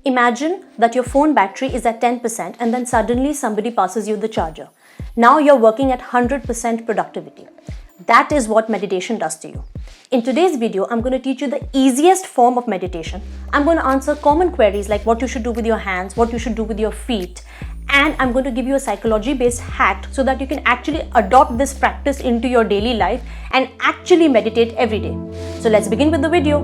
Imagine that your phone battery is at 10% and then suddenly somebody passes you the charger. Now you're working at 100% productivity. That is what meditation does to you. In today's video, I'm going to teach you the easiest form of meditation. I'm going to answer common queries like what you should do with your hands, what you should do with your feet, and I'm going to give you a psychology-based hack so that you can actually adopt this practice into your daily life and actually meditate every day. So let's begin with the video.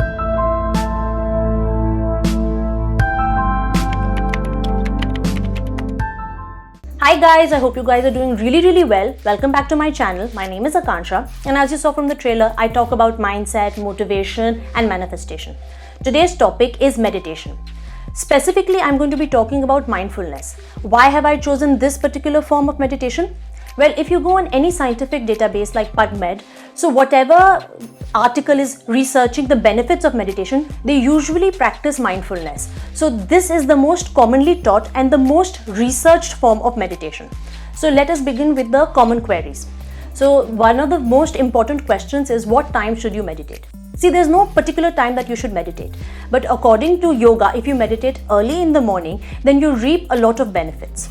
Hi guys, I hope you guys are doing really well. Welcome back to my channel. My name is Akansha, and as you saw from the trailer, I talk about mindset, motivation and manifestation. Today's topic is meditation. Specifically, I'm going to be talking about mindfulness. Why have I chosen this particular form of meditation? Well, if you go on any scientific database like PubMed, so whatever article is researching the benefits of meditation, they usually practice mindfulness. So this is the most commonly taught and the most researched form of meditation. So let us begin with the common queries. So one of the most important questions is, what time should you meditate? See, there's no particular time that you should meditate. But according to yoga, if you meditate early in the morning, then you reap a lot of benefits.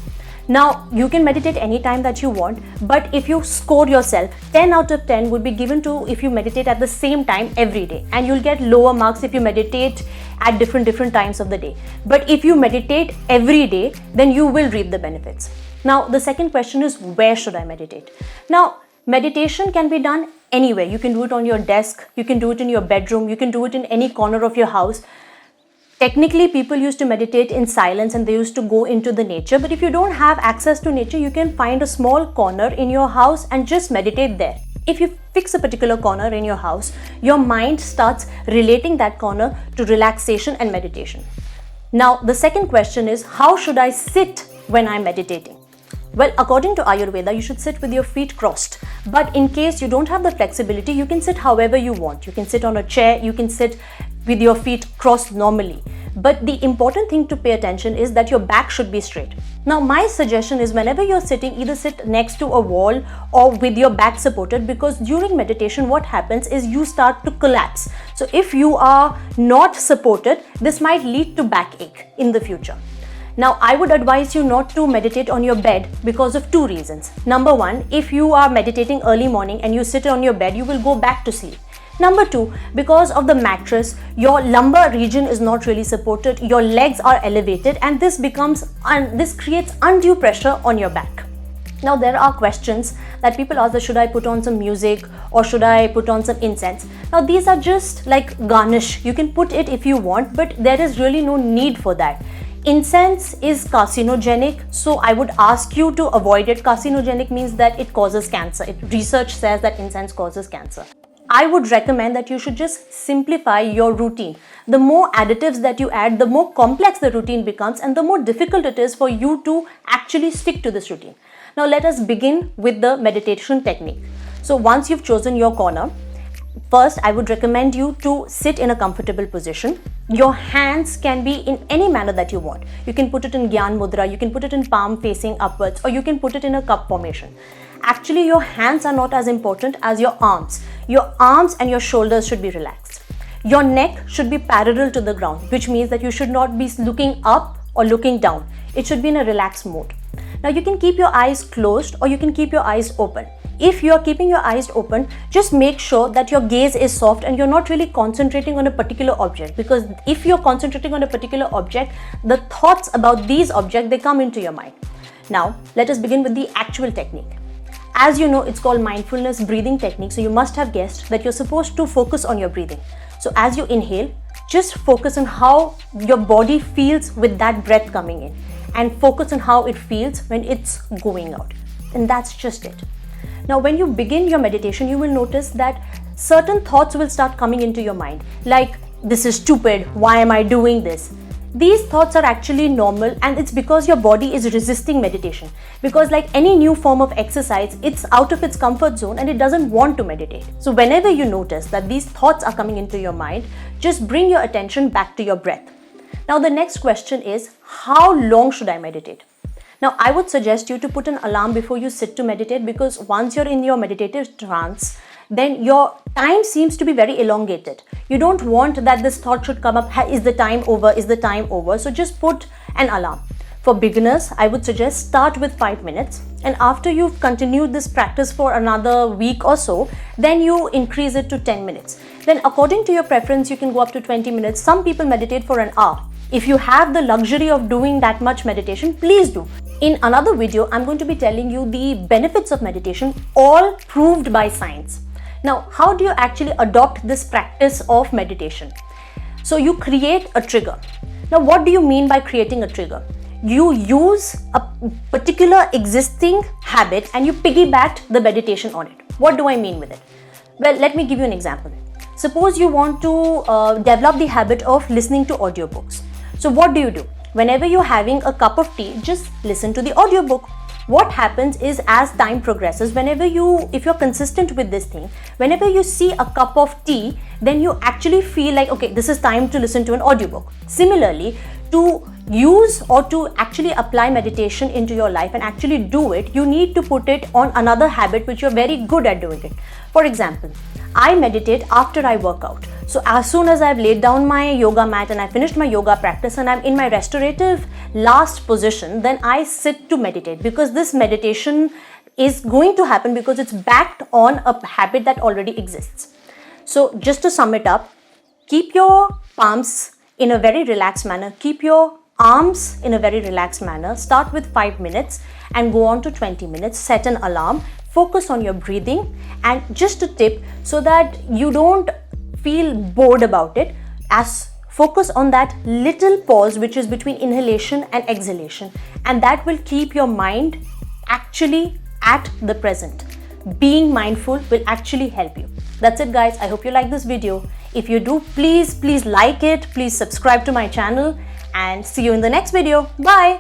Now, you can meditate anytime that you want, but if you score yourself, 10 out of 10 would be given to if you meditate at the same time every day, and you'll get lower marks if you meditate at different times of the day. But if you meditate every day, then you will reap the benefits. Now, the second question is, where should I meditate? Now, meditation can be done anywhere. You can do it on your desk, you can do it in your bedroom, you can do it in any corner of your house. Technically, people used to meditate in silence and they used to go into the nature. But if you don't have access to nature, you can find a small corner in your house and just meditate there. If you fix a particular corner in your house, your mind starts relating that corner to relaxation and meditation. Now, the second question is, how should I sit when I'm meditating? Well, according to Ayurveda, you should sit with your feet crossed. But in case you don't have the flexibility, you can sit however you want. You can sit on a chair, you can sit with your feet crossed normally. But the important thing to pay attention is that your back should be straight. Now, my suggestion is, whenever you're sitting, either sit next to a wall or with your back supported, because during meditation, what happens is you start to collapse. So if you are not supported, this might lead to backache in the future. Now, I would advise you not to meditate on your bed because of two reasons. Number one, if you are meditating early morning and you sit on your bed, you will go back to sleep. Number two, because of the mattress, your lumbar region is not really supported, your legs are elevated, and this creates undue pressure on your back. Now, there are questions that people ask, should I put on some music or should I put on some incense? Now, these are just like garnish. You can put it if you want, but there is really no need for that. Incense is carcinogenic, so I would ask you to avoid it. Carcinogenic means that it causes cancer. Research says that incense causes cancer. I would recommend that you should just simplify your routine. The more additives that you add, the more complex the routine becomes and the more difficult it is for you to actually stick to this routine. Now, let us begin with the meditation technique. So once you've chosen your corner, first, I would recommend you to sit in a comfortable position. Your hands can be in any manner that you want. You can put it in Gyan Mudra, you can put it in palm facing upwards, or you can put it in a cup formation. Actually, your hands are not as important as your arms. Your arms and your shoulders should be relaxed. Your neck should be parallel to the ground, which means that you should not be looking up or looking down. It should be in a relaxed mode. Now, you can keep your eyes closed or you can keep your eyes open. If you are keeping your eyes open, just make sure that your gaze is soft and you're not really concentrating on a particular object, because if you're concentrating on a particular object, the thoughts about these objects, they come into your mind. Now, let us begin with the actual technique. As you know, it's called mindfulness breathing technique. So you must have guessed that you're supposed to focus on your breathing. So as you inhale, just focus on how your body feels with that breath coming in, and focus on how it feels when it's going out. And that's just it. Now, when you begin your meditation, you will notice that certain thoughts will start coming into your mind, like, this is stupid, why am I doing this? These thoughts are actually normal, and it's because your body is resisting meditation. Because like any new form of exercise, it's out of its comfort zone and it doesn't want to meditate. So whenever you notice that these thoughts are coming into your mind, just bring your attention back to your breath. Now, the next question is, how long should I meditate? Now, I would suggest you to put an alarm before you sit to meditate, because once you're in your meditative trance, then your time seems to be very elongated. You don't want that this thought should come up, is the time over, is the time over? So just put an alarm. For beginners, I would suggest start with 5 minutes, and after you've continued this practice for another week or so, then you increase it to 10 minutes. Then according to your preference, you can go up to 20 minutes. Some people meditate for an hour. If you have the luxury of doing that much meditation, please do. In another video, I'm going to be telling you the benefits of meditation, all proved by science. Now, how do you actually adopt this practice of meditation? So you create a trigger. Now, what do you mean by creating a trigger? You use a particular existing habit and you piggyback the meditation on it. What do I mean with it? Well, let me give you an example. Suppose you want to develop the habit of listening to audiobooks. So what do? Whenever you're having a cup of tea, just listen to the audiobook. What happens is, as time progresses, if you're consistent with this thing, whenever you see a cup of tea, then you actually feel like, okay, this is time to listen to an audiobook. Similarly, to use or to actually apply meditation into your life and actually do it, you need to put it on another habit which you're very good at doing it. For example, I meditate after I work out. So as soon as I've laid down my yoga mat and I finished my yoga practice and I'm in my restorative last position, then I sit to meditate, because this meditation is going to happen because it's backed on a habit that already exists. So just to sum it up, keep your palms in a very relaxed manner, keep your arms in a very relaxed manner, start with 5 minutes and go on to 20 minutes, set an alarm, focus on your breathing. And just a tip, so that you don't feel bored about it, focus on that little pause which is between inhalation and exhalation, and that will keep your mind actually at the present. Being mindful will actually help you. That's it, guys. I hope you like this video. If you do, please like it, please subscribe to my channel, and see you in the next video. Bye.